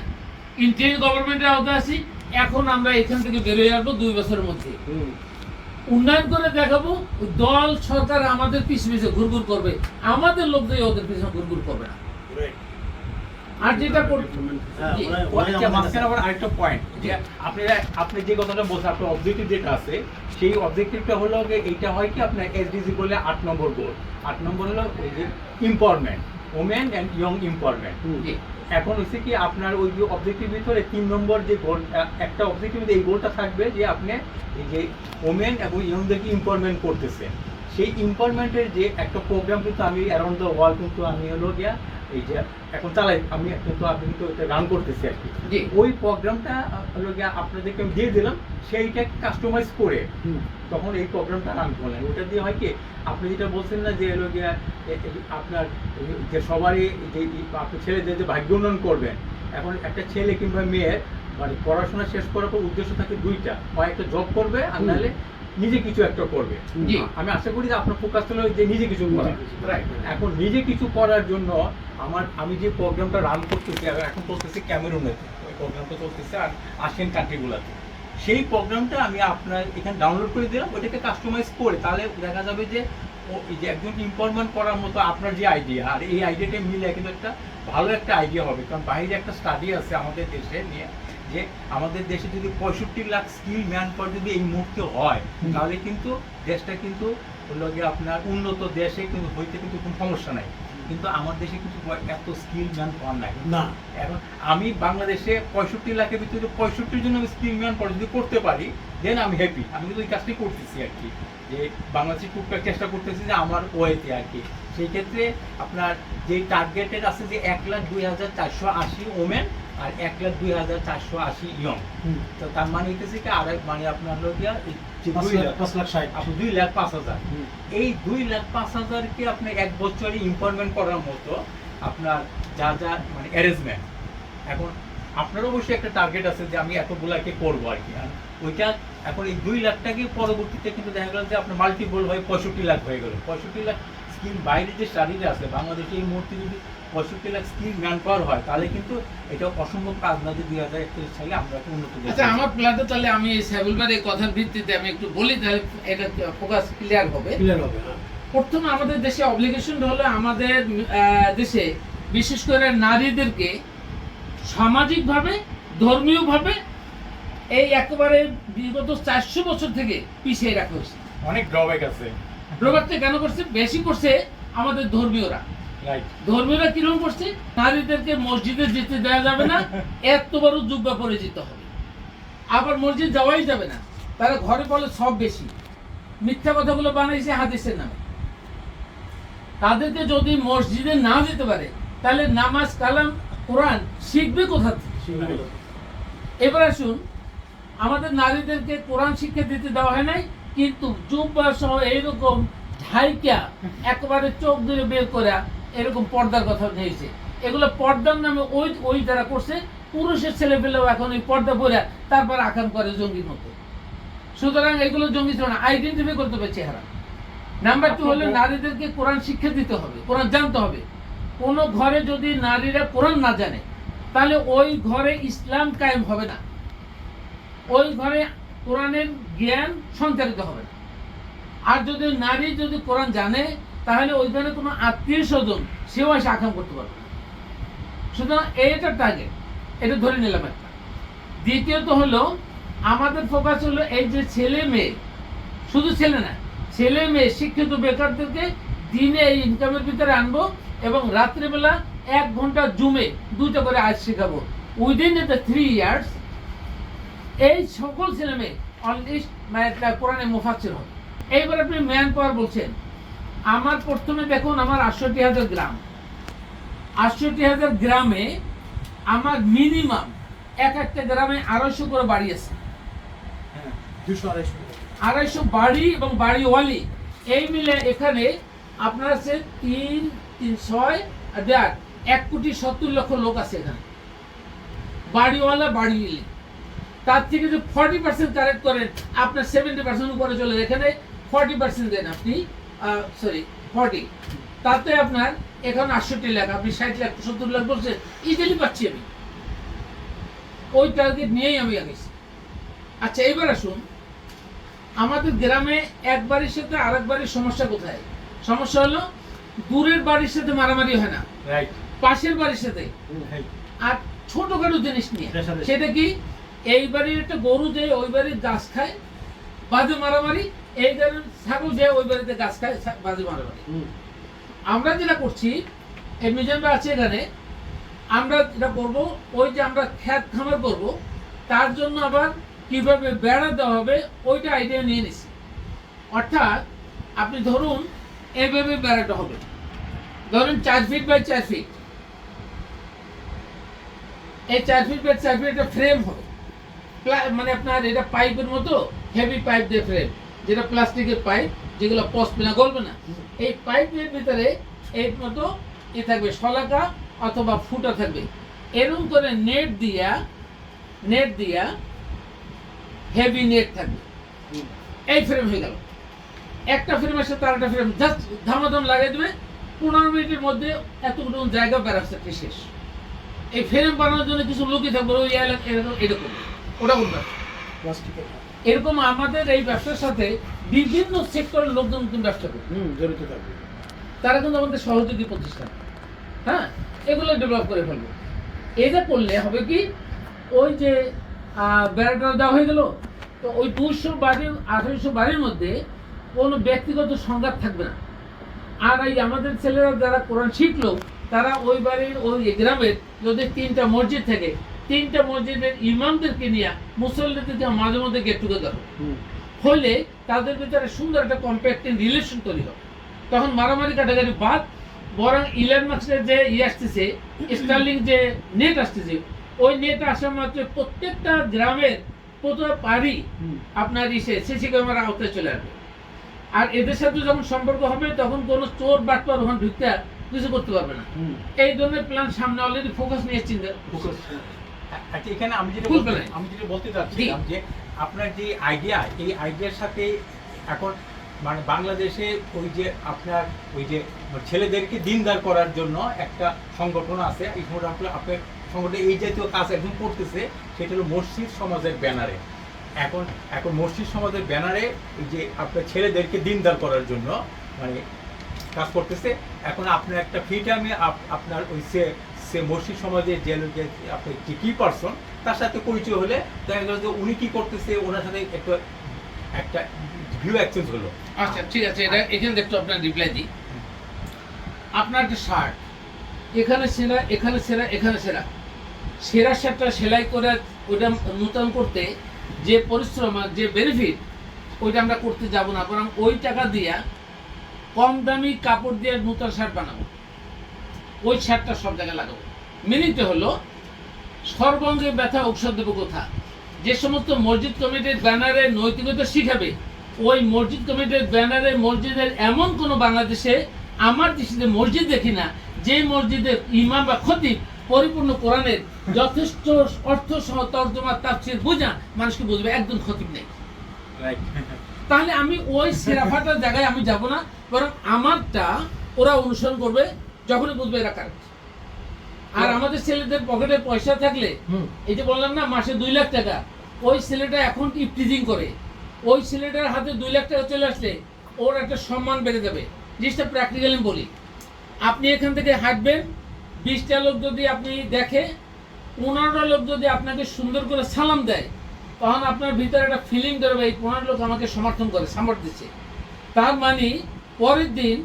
ইন্টারিম গভর্নমেন্টের আওতায় আছি। এখন আমরা এখান থেকে বেরোয় আসবো ২ বছরের মধ্যে, উন্নয়ন করে দেখাবো। দল সরকার আমাদের পিছনে ঘুরঘুর করবে, আমাদের লোক দিয়ে ওদের পিছনে ঘুরঘুর করবে না। আর যেটা আরেকটা পয়েন্ট, যে আপনি যে কথাটা বলছেন, আপনার অবজেক্টিভ যেটা আছে, সেই অবজেক্টিভটা হলো এইটা হয় কি আপনার এসডিজি বলে ৮ নম্বর গোল। ৮ নম্বর হলো ওই যে empowerment, women and young empowerment. এখন হচ্ছে কি আপনার ওই যে অবজেক্টিভ ভিতরে ৩ নম্বর যে গোল, একটা অবজেক্টিভ এই গোলটা থাকবে যে আপনি এই যে ওমেন এবং ইয়ংদেরকে এমপাওয়ারমেন্ট করতেছেন। সেই এমপাওয়ারমেন্টের যে একটা প্রোগ্রাম কিন্তু আমি অ্যারাউন্ড দ্য ওয়ার্ল্ড কিন্তু আমি হলো গিয়া এই যে এখন চালাই আমি কিন্তু আপনি কিন্তু এটা রান করতেছি আর কি, জি। ওই প্রোগ্রামটা হলো গিয়ে আপনাদেরকে আমি দিয়ে দিলাম, সেইটা কাস্টমাইজ করে তখন এই প্রোগ্রামটা রান করলেন। ওটা দিয়ে হয় কি, আপনি যেটা বলছেন না যে হলো গিয়া আপনার যে সবারই যে আপনার ছেলেদের যে ভাগ্য উন্নয়ন করবেন, এখন একটা ছেলে কিংবা মেয়ের মানে পড়াশোনা শেষ করার পর উদ্দেশ্য থাকে দুইটা, হয় একটা জব করবে আর নাহলে নিজে কিছু একটা করবে। জি। আমি আশা করি যে আপনার ফোকাস হলো যে নিজে কিছু করা। রাইট। এখন নিজে কিছু করার জন্য আমি যে প্রোগ্রামটা রান করতেছি এখন চলতেছে ক্যামেরুনে, ওই প্রোগ্রামটা চলতেছে আর আসিয়ান কান্ট্রিগুলোতে। সেই প্রোগ্রামটা আমি আপনার এখানে ডাউনলোড করে দিলাম, ওইটাকে কাস্টমাইজ করে তাহলে দেখা যাবে যে এই যে একজন ইম্পরমেন্ট করার মতো আপনার যে আইডিয়া আর এই আইডিয়াটা মিলে কিন্তু একটা ভালো একটা আইডিয়া হবে। কারণ বাইরে একটা স্টাডি আছে আমাদের দেশে নিয়ে যে আমাদের দেশে যদি 65 লাখ স্কিল ম্যান পাওয়ার যদি এই মুহূর্তে হয় তাহলে কিন্তু দেশটা কিন্তু হলো গিয়ে আপনার উন্নত দেশে কিন্তু হইতে কিন্তু কোনো সমস্যা নাই, কিন্তু আমার দেশে কিন্তু এত স্কিল ম্যান পাওয়ার নাই না। এখন আমি বাংলাদেশে 65 লাখের ভিতরে 65 জন আমি স্কিল ম্যান পাওয়ার যদি করতে পারি দেন আমি হ্যাপি। আমি কিন্তু ওই কাজটাই করতেছি আর কি, যে বাংলাদেশে টুকটাক চেষ্টা করতেছি যে আমার ওয়েতে আর কি। সেই ক্ষেত্রে আপনার যে টার্গেটেড আছে যে 1,02,480 ওমেন আর 1,02,480 ইয়ং, তো তার মানে হইতেছে কি আর মানে আপনার হলো গিয়া এই যে 5,60,000 আপনি 2,05,000, এই 2,05,000-কে আপনি এক বছরে ইমপ্লয়মেন্ট করার মতো আপনার যা যা মানে অ্যারেঞ্জমেন্ট। এখন আপনার অবশ্যই একটা টার্গেট আছে যে আমি এতগুলাকে করবো আর কি, আর ওইটা এখন এই 2 লাখটাকে পরবর্তীতে কিন্তু দেখা গেল যে আপনার মাল্টিপল হয়ে 65 লাখ হয়ে গেল। 65 লাখ স্কিল বাইরে যে স্টাডিটা আছে বাংলাদেশে এই মুহূর্তে যদি 65 লাখ স্কিল ম্যান পাওয়ার হয় তাহলে কিন্তু এটা অসম্ভব কাজ না যে 2041 সালে আমরা একটা উন্নত দেশ। আচ্ছা, আমার প্ল্যানটা তাহলে আমি সাইবুল ভাইয়ের এই কথার ভিত্তিতে আমি একটু বলি, তাহলে এটা ফোকাস ক্লিয়ার হবে। ক্লিয়ার হবে। হ্যাঁ। প্রথমে আমাদের দেশে অব্লিগেশন হলো আমাদের দেশে বিশেষ করে নারীদেরকে সামাজিকভাবে ধর্মীয়ভাবে এই একেবারে বিগত 400 বছর থেকে পিছিয়ে রাখা হয়েছে। অনেক ড্রব্যাক আছে। প্রভাবটা কেন করছে? বেশি করছে আমাদের ধর্মীয়রা। রাইট। ধর্মীয়রা কিরকম করছে? নারীদেরকে মসজিদে যেতে দেওয়া যাবে না, এত বড় জুব্বা পরে যেতে হবে। আবার মসজিদ যাওয়াই যাবে না, তারা ঘরে বলে সব বেশি। মিথ্যা কথাগুলো বানাইছে হাদিসের নামে। তাদেরকে যদি মসজিদে না যেতে পারে তাহলে নামাজ কালাম কোরআন শিখবে কোথা থেকে? এবার আসুন, আমাদের নারীদেরকে কোরআন শিক্ষা দিতে দেওয়া হয় নাই, কিন্তু জুব্বা সহ এইরকম ঢাইকা একেবারে চোখ ধরে বের করে এরকম পর্দার কথা নিয়েছে। এগুলো পর্দার নামে ওই যারা করছে, পুরুষের ছেলে পেলেও এখন এই পর্দা পরে তারপর আকাম করে জঙ্গির মতো। সুতরাং এগুলো জঙ্গি ছিল না, আইডেন্টিফাই করতে হবে চেহারা। নাম্বার 2 হলো নারীদেরকে কোরআন শিক্ষা দিতে হবে, কোরআন জানতে হবে। কোন ঘরে যদি নারীরা কোরআন না জানে তাহলে ওই ঘরে ইসলাম কায়েম হবে না, ওই ঘরে কোরআনের জ্ঞান সঞ্চারিত হবে না। আর যদি নারী যদি কোরআন জানে তাহলে ওইখানে কোনো আত্মীয় স্বজন সেও এসে আকাম করতে পারবে না। সুতরাং এইটা টার্গেট, এটা ধরে নিলাম একটা। দ্বিতীয়ত হলো আমাদের ফোকাস হলো এই যে ছেলে মেয়ে, শুধু ছেলে না, ছেলে মেয়ে শিক্ষিত বেকারদেরকে দিনে এই ইনকামের ভিতরে আনবো এবং রাত্রেবেলা 1 ঘন্টা জুমে 2টা করে আয়াত শেখাবো। উইদিন দ্য 3 ইয়ার্স এই সকল ছেলে মেয়ে অললিস্ট মানে কোরআনে মুফাসসির হবে। এইবার আপনি ম্যান পাওয়ার বলছেন, আমার প্রথমে দেখুন আমার 68,000 গ্রাম, 68,000 গ্রামে আমার মিনিমাম একটা গ্রামে 250 করে বাড়ি আছে। 200-250 বাড়ি এবং বাড়িওয়ালি এই মিলে এখানে আপনার আছে 1,70,000,000 লোক আছে এখানে, বাড়িওয়ালা বাড়ি মিলে। তার থেকে যদি 40% কারেক্ট করেন আপনার 70% উপরে চলে যায়। এখানে 40% দেন আপনি, 40, তাতে আপনার এখন 68 লাখ, আপনি 60 লাখ 70 লাখ বলছেন, ইজিলি পাচ্ছি আমি। ওই টার্গেট নিয়েই আমি আগেছি। আচ্ছা, এবার আসুন, আমাদের গ্রামে এক বাড়ির সাথে আরেক বাড়ির সমস্যা কোথায়? সমস্যা হলো দূরের বাড়ির সাথে মারামারি হয় না, রাইট, পাশের বাড়ির সাথে। আর ছোটখাটো জিনিস নিয়ে, সেটা কি? এই বাড়ির একটা গরু যে ওই বাড়ির গাছ খায়, বাজে মারামারি। এই বাড়ির ছাগল যে ওই বাড়িতে গাছ খায়, বাজে মারামারি। আমরা যেটা করছি, এই মিউজিয়ামটা আছে এখানে, আমরা যেটা করবো, ওই যে আমরা খ্যাত খামার করবো, তার জন্য আবার কিভাবে বেড়া দেওয়া হবে ওইটা আইডিয়া নিয়ে নিছি। অর্থাৎ আপনি ধরুন এইভাবে বেড়াটা হবে, ধরুন 4 ফিট বাই 4 ফিট, এই 4 ফিট বাই 4 ফিট একটা ফ্রেম হবে, মানে আপনার এটা পাইপের মতো হেভি পাইপ দিয়ে ফ্রেম, যেটা প্লাস্টিকের পাইপ, যেগুলো পচবে না, গলবে না। এই পাইপের ভিতরে এই মতো থাকবে, শলাকা অথবা ফুটা থাকবে, এরকম করে নেট দিয়া হেভি নেট থাকবে। এই ফ্রেম হয়ে গেল, একটা ফ্রেমের সাথে আরেকটা ফ্রেম জাস্ট ধামাধাম লাগিয়ে দেবে, 15 মিনিটের মধ্যে এতটুকু জায়গা প্যারাস্টারটি শেষ। এই ফ্রেম বানানোর জন্য কিছু লোকই থাকবে, ওই এরকম ওটা করবে। প্লাস্টিকের এরকম আমাদের এই ব্যবসার সাথে বিভিন্ন সেক্টরের লোকজন কিন্তু ব্যবসা করে, জড়িত থাকবে। তারা কিন্তু আমাদের সহযোগী প্রতিষ্ঠান। হ্যাঁ, এগুলো ডেভেলপ করে ফেলবো। এটা করলে হবে কি, ওই যে বেড়াটা দেওয়া হয়ে গেল, তো ওই 200 বাড়ি 2800 বাড়ির মধ্যে কোনো ব্যক্তিগত সংঘাত থাকবে না। আর এই আমাদের ছেলেরা যারা কোরআন শিখলো, তারা ওই বাড়ির ওই গ্রামের যদি 3টা মসজিদ থাকে, 3টা মসজিদের ইমামদেরকে নিয়ে মুসল্লিদেরকে মাঝে মধ্যে গেট টুগেদার হলে তাদের ভিতরে সুন্দর একটা কম্প্যাক্টিং রিলেশন তৈরি হবে। তখন মারামারি কাটাকাটি বাদ, বরং ইলন মাস্কের যে আসতেছে, স্টারলিং যে নেট আসতেছে, ওই নেট আসা মাত্র প্রত্যেকটা গ্রামের প্রথম বাড়ি আপনার সিসি ক্যামেরা আওতায় চলে আসবে। আর এদের সাথে যখন সম্পর্ক হবে, তখন কোনো চোর বাটপার ওখানে ঢুকতে কিছু করতে পারবে না। এই ধরনের প্ল্যান সামনে অলরেডি ফোকাস নিয়ে চিন্তা। আচ্ছা, এখানে আমি যেটা বলতে চাচ্ছিলাম যে আপনার যে আইডিয়া, এই আইডিয়ার সাথে এখন মানে বাংলাদেশে ওই যে আপনার ওই যে ছেলেদেরকে দিনদার করার জন্য একটা সংগঠন আছে, এই আপনার সংগঠন এই জাতীয় কাজ একদম করতেছে, সেটা হলো মসজিদ সমাজের ব্যানারে। এখন মসজিদ সমাজের ব্যানারে এই যে আপনার ছেলেদেরকে দিনদার করার জন্য মানে কাজ করতেছে। এখন আপনার একটা ফ্রি টাইমে আপনার ওই সে মসজিদ সমাজের যে আপনার যে কি পারসন, তার সাথে পরিচয় হলে দেখা গেল যে উনি কি করতেছে, ওনার সাথে একটা ভিউ এক্সচেঞ্জ হলো। আচ্ছা, ঠিক আছে, এটা এখানে একটু আপনার রিপ্লাই দিই। আপনার একটা শার্ট, এখানে সেরা, এখানে সেরা, এখানে সেরা, সেরা শার্টটা সেলাই করে ওইটা নূতন করতে যে পরিশ্রম আর যে বেনিফিট, ওইটা আমরা করতে যাব না, বরং ওই টাকা দিয়া কম দামি কাপড় দিয়ে নূতন শার্ট বানাবো, ওই শার্টটা সব জায়গায় লাগাবো। মিনিংটা হলো সর্বাঙ্গে ব্যথা ঔষধ দেবো কোথা। যে সমস্ত মসজিদ কমিটির ব্যানারে নৈতিকতা শিখাবে, ওই মসজিদ কমিটির ব্যানারে মসজিদের এমন কোনো বাংলাদেশে আমার দৃষ্টিতে মসজিদ দেখি না, যে মসজিদের ইমাম বা খতিব পরিপূর্ণ কোরআনের যথেষ্ট অর্থ সহ তর্জমা তাফসীর বুঝা মানুষকে বুঝবে, একজন খতিব নেই। তাহলে আমি ওই সেরাফাটার জায়গায় আমি যাব না, বরং আমারটা ওরা অনুসরণ করবে, যখনই বুঝবে এরা কারেক্ট। আর আমাদের ছেলেদের পকেটে পয়সা থাকলে, এই যে বললাম না মাসে 2 লাখ টাকা, ওই ছেলেটা এখন ইফটিজিং করে, ওই ছেলেটার হাতে 2 লাখ টাকা চলে আসলে ওর একটা সম্মান বেড়ে যাবে। জিনিসটা প্র্যাকটিক্যালি বলি, আপনি এখান থেকে হাঁটবেন, 20টা লোক যদি আপনি দেখে, 15টা লোক যদি আপনাকে সুন্দর করে সালাম দেয়, তখন আপনার ভিতরে একটা ফিলিং ধরবে, এই 15 লোক আমাকে সমর্থন করে, সাপোর্ট দিচ্ছে। তার মানে পরের দিন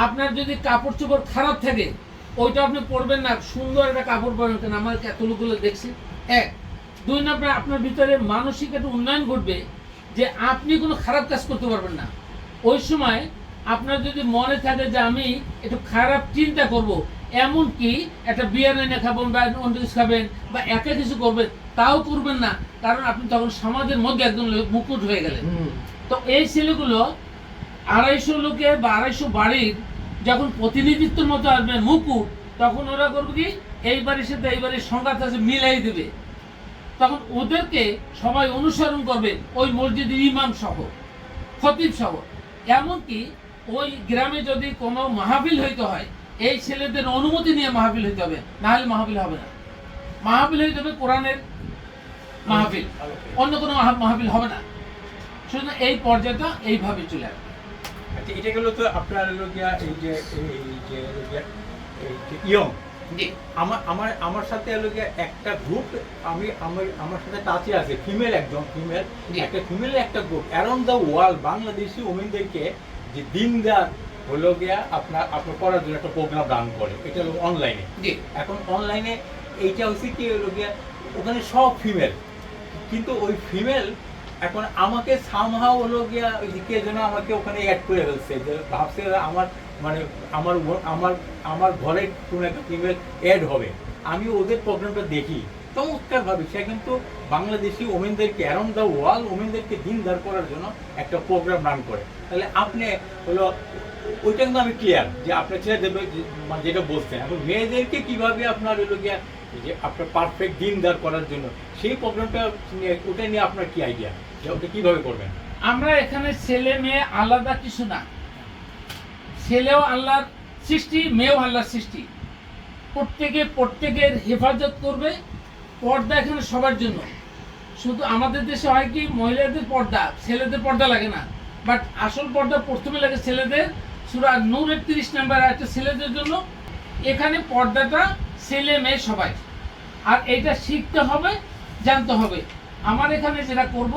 আপনার যদি কাপড় চোপড় খারাপ থাকে, ওইটা আপনি পরবেন না, সুন্দর একটা কাপড় পরবেন, কেন আমার এত লোকগুলো দেখছি। 1 2 নম্বর, আপনার ভিতরে মানসিক একটা উন্নয়ন ঘটবে যে আপনি কোনো খারাপ কাজ করতে পারবেন না। ওই সময় আপনার যদি মনে থাকে যে আমি একটু খারাপ চিন্তা করব, এমনকি একটা বিয়ার এনে খাবেন বা অন্য কিছু খাবেন বা একা কিছু করবেন, তাও করবেন না, কারণ আপনি তখন সমাজের মধ্যে একজন মুকুট হয়ে গেলেন। তো এই ছেলেগুলো 250 লোকের বা 250 বাড়ির যখন প্রতিনিধিত্বের মতো আসবে মুকুট, তখন ওরা করবে কি, এই বাড়ির সাথে এই বাড়ির সংঘাত আছে মিলাই দেবে, তখন ওদেরকে সবাই অনুসরণ করবে, ওই মসজিদের ইমাম সহ, খতিব সহ। এমনকি ওই গ্রামে যদি কোনো মাহফিল হইতে হয়, এই ছেলেদের অনুমতি নিয়ে মাহফিল হইতে হবে, না হলে মাহফিল হবে না। মাহফিল হইতে হবে কোরআনের মাহফিল, অন্য কোনো মাহফিল হবে না। শুধু এই পর্যায়টা এইভাবে চলে আসবে। আচ্ছা, এটা গেল তো আপনার ইয়ং। আমার সাথে একটা গ্রুপ, আমার সাথে টাচে আছে, ফিমেল একটা ফিমেল একটা group around the world Bangladeshi ওমেনদেরকে যে দিনদার হলো গিয়া আপনার করার জন্য একটা প্রোগ্রাম রান করে, এটা হলো অনলাইনে। এখন অনলাইনে এইটা হচ্ছে কি হলো গিয়া, ওখানে সব ফিমেল, কিন্তু ওই ফিমেল এখন আমাকে সামহাও হলো গিয়া কে যেন আমাকে ওখানে অ্যাড করে ফেলছে, যে ভাবছে আমার মানে আমার ঘরে কোনো একটা ফিমেল অ্যাড হবে। আমি ওদের প্রোগ্রামটা দেখি, চমৎকারভাবে সে কিন্তু বাংলাদেশি ওমেনদেরকে অ্যারাউন্ড দ্য ওয়ার্ল্ড ওমেনদেরকে দিনদার করার জন্য একটা প্রোগ্রাম রান করে। তাহলে আপনি হলো ওইটা কিন্তু আমি ক্লিয়ার যে আপনার ছেলেদের মানে যেটা বলছেন, এখন মেয়েদেরকে কিভাবে আপনার হলো গিয়া যে আপনার পারফেক্ট দিনদার করার জন্য সেই প্রোগ্রামটা নিয়ে ওটা নিয়ে আপনার কি আইডিয়া যে ওটা কিভাবে করবেন? আমরা এখানে ছেলে মেয়ে আলাদা কিছু না, ছেলেও আল্লাহর সৃষ্টি, মেয়েও আল্লাহর সৃষ্টি। প্রত্যেকের হেফাজত করবে। পর্দা এখানে সবার জন্য। শুধু আমাদের দেশে হয় কি মহিলাদের পর্দা, ছেলেদের পর্দা লাগে না, বাট আসল পর্দা প্রথমে লাগে ছেলেদের। সূরা নূরের 30 নম্বর আয়াতে ছেলেদের জন্য। এখানে পর্দাটা ছেলে মেয়ে সবাই, আর এটা শিখতে হবে, জানতে হবে। আমার এখানে যেটা করব,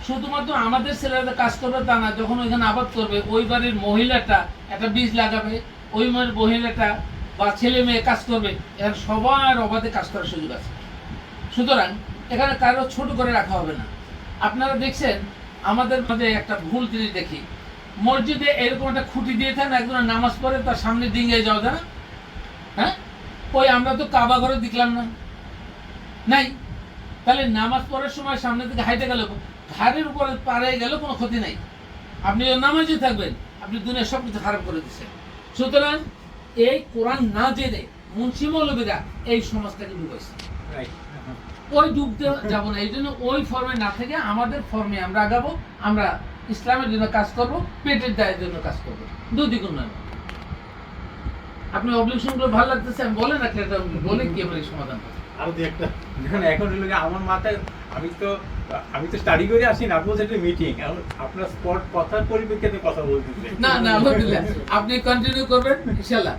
শুধুমাত্র আমাদের ছেলেরা কাজ করবে তা না, যখন ওইখানে আবাদ করবে ওই বাড়ির মহিলাটা একটা বীজ লাগাবে, ওই মহিলাটা বা ছেলে মেয়ে কাজ করবে, এখানে সবার অবাধে কাজ করার সুযোগ আছে। সুতরাং এখানে কারো ছোট করে রাখা হবে না। আপনারা দেখছেন আমাদের মাঝে একটা ভুল জিনিস দেখি, মসজিদে এরকম একটা খুঁটি দিয়ে থাকেন, একজন নামাজ পড়ে তার সামনে ডিঙিয়ে যাওয়া যায় না? হ্যাঁ, ওই আমরা তো কাবা ঘরে দেখলাম না, নাই। তাহলে নামাজ পড়ার সময় সামনে থেকে হাইটে গেল, ঘাড়ের উপরে পাড়ে গেল, কোনো ক্ষতি নাই। আপনি নামাজে থাকবেন, আপনি দুনিয়ার সব কিছু খারাপ করে দিচ্ছেন। সুতরাং এই কোরআন না জেনে মুন্সি মৌলবীরা এই সমাজটাকে ডুবাইছে। ওই ডুবতে যাব না, এই জন্য ওই ফর্মে না থেকে আমাদের ফর্মে আমরা আগাবো। আমরা ইসলামের জন্য কাজ করব, পেটের দায়ের জন্য কাজ করব, দুদিগুণ নয়। আপনি অবলিউশনগুলো ভালো লাগতেছে, আমি বলে রাখলে এটা বলে কি আমরা এই সমাধান করব। আরো দুই একটা দেখুন এখন হলো গিয়ে আমার মাথায় আমি তো স্টাডি করে আসি না, আপনার একটা মিটিং, আপনার স্পট কথার পরিপ্রেক্ষিতে কথা বলতেছে। না না, আলহামদুলিল্লাহ, আপনি কন্টিনিউ করবেন ইনশাআল্লাহ।